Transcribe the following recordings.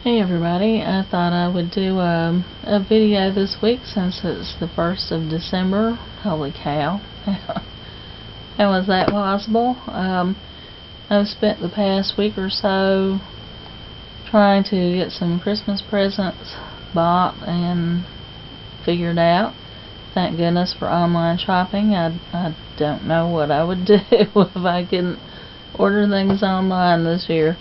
Hey everybody, I thought I would do a video this week since it's the 1st of December. Holy cow. How was that possible? I've spent the past week or so trying to get some Christmas presents bought and figured out. Thank goodness for online shopping. I don't know what I would do if I couldn't order things online this year.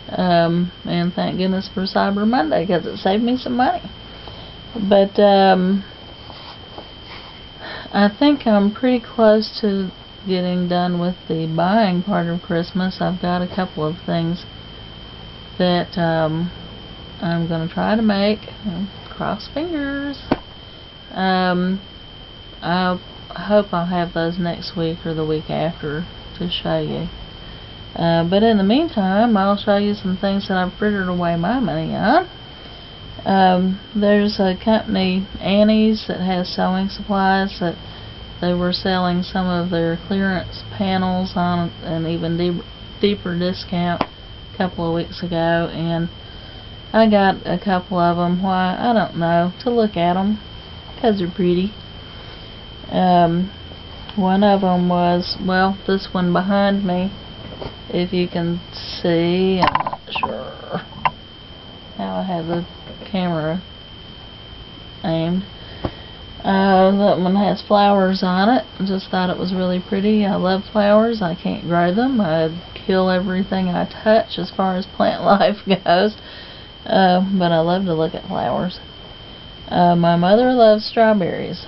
And thank goodness for Cyber Monday, because it saved me some money. But I think I'm pretty close to getting done with the buying part of Christmas. I've got a couple of things that I'm going to try to make. Cross fingers. I hope I'll have those next week or the week after to show you. But in the meantime, I'll show you some things that I've frittered away my money on. There's a company, Annie's, that has sewing supplies that they were selling some of their clearance panels on an even deeper discount a couple of weeks ago, and I got a couple of them. Why? I don't know. To look at them, because they're pretty. One of them was, well, this one behind me. If you can see, I'm not sure how I have the camera aimed. That one has flowers on it. I just thought it was really pretty. I love flowers. I can't grow them. I'd kill everything I touch as far as plant life goes. But I love to look at flowers. My mother loves strawberries.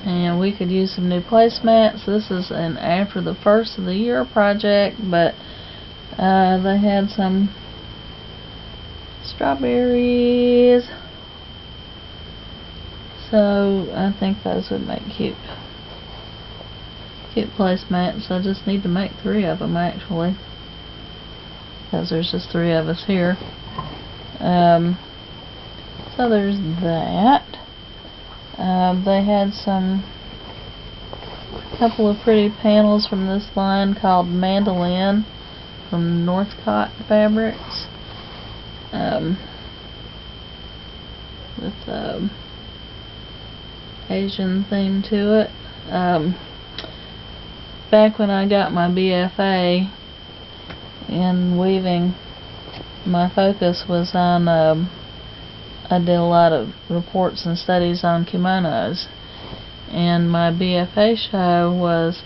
And we could use some new placemats. This is an after the first of the year project, but they had some strawberries, so I think those would make cute placemats. I just need to make 3 of them actually, because there's just 3 of us here. So there's that. They had a couple of pretty panels from this line called Mandolin from Northcott Fabrics, with Asian theme to it. Back when I got my BFA in weaving, my focus was on I did a lot of reports and studies on kimonos, and my BFA show was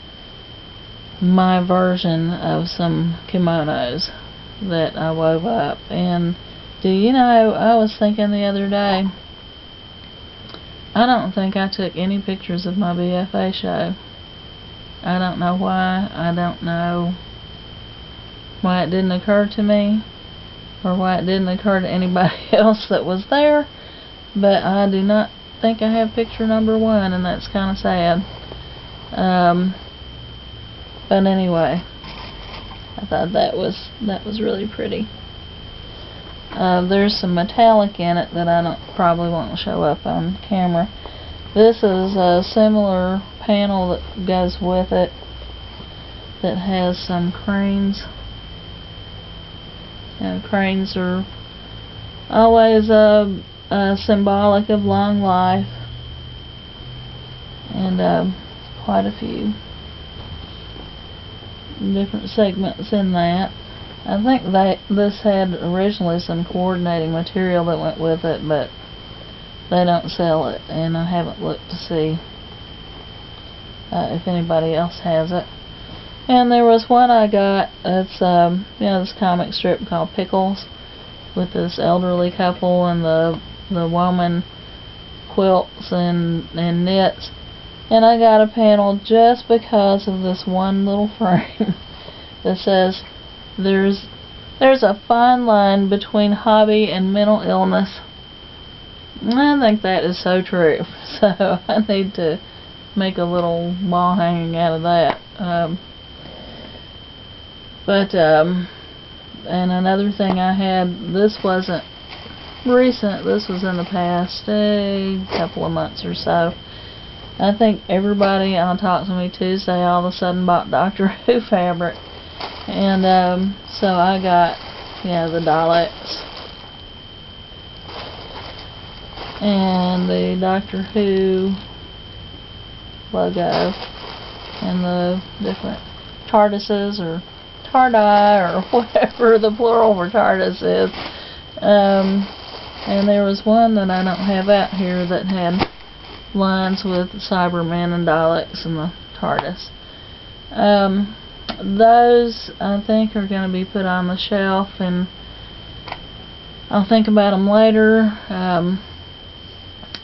my version of some kimonos that I wove up. And do you know, I was thinking the other day, I don't think I took any pictures of my BFA show. I don't know why. I don't know why it didn't occur to me, or why it didn't occur to anybody else that was there, but I do not think I have picture number 1, and that's kind of sad. But anyway, I thought that was really pretty. There's some metallic in it that I probably won't show up on camera. This is a similar panel that goes with it that has some cranes. Cranes are always symbolic of long life, and quite a few different segments in that. I think this had originally some coordinating material that went with it, but they don't sell it, and I haven't looked to see if anybody else has it. And there was one I got, it's this comic strip called Pickles, with this elderly couple, and the woman quilts and knits. And I got a panel just because of this one little frame that says, there's a fine line between hobby and mental illness. I think that is so true. So I need to make a little wall hanging out of that. And another thing I had, this wasn't recent, this was in the past a couple of months or so. I think everybody on Talk to Me Tuesday all of a sudden bought Doctor Who fabric, and so I got, the Daleks and the Doctor Who logo and the different TARDISes or TARDI or whatever the plural for TARDIS is. And there was one that I don't have out here that had lines with Cybermen and Daleks and the TARDIS. Those I think are going to be put on the shelf, and I'll think about them later.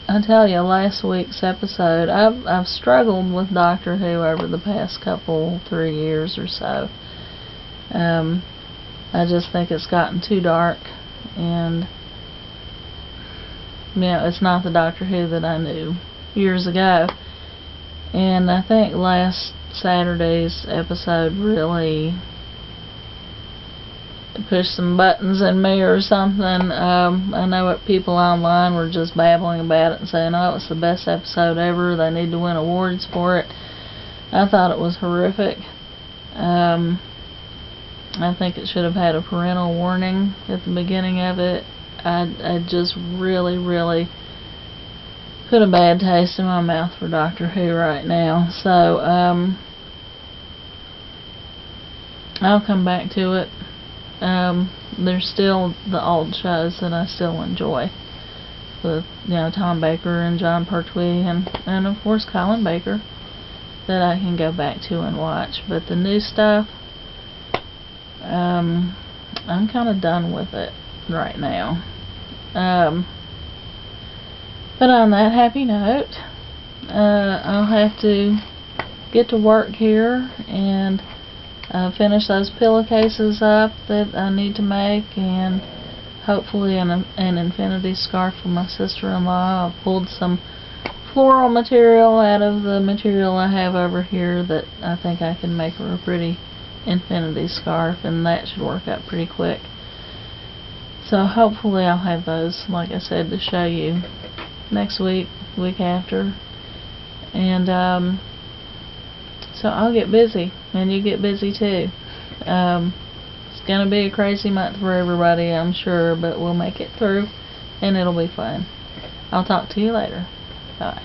I tell you, last week's episode, I've struggled with Doctor Who over the past 3 years or so. I just think it's gotten too dark, and it's not the Doctor Who that I knew years ago. And I think last Saturday's episode really pushed some buttons in me or something. I know what people online were just babbling about it and saying, oh, it's the best episode ever, they need to win awards for it. I thought it was horrific. I think it should have had a parental warning at the beginning of it. I just really put a bad taste in my mouth for Doctor Who right now. So, I'll come back to it. There's still the old shows that I still enjoy, with Tom Baker and John Pertwee and of course Colin Baker, that I can go back to and watch. But the new stuff, I'm kind of done with it right now. But on that happy note, I'll have to get to work here and finish those pillowcases up that I need to make, and hopefully an infinity scarf for my sister-in-law. I've pulled some floral material out of the material I have over here that I think I can make her a pretty infinity scarf, and that should work out pretty quick. So hopefully I'll have those, like I said, to show you next week, week after. And so I'll get busy, and you get busy too. It's gonna be a crazy month for everybody, I'm sure, but we'll make it through, and it'll be fun. I'll talk to you later. Bye.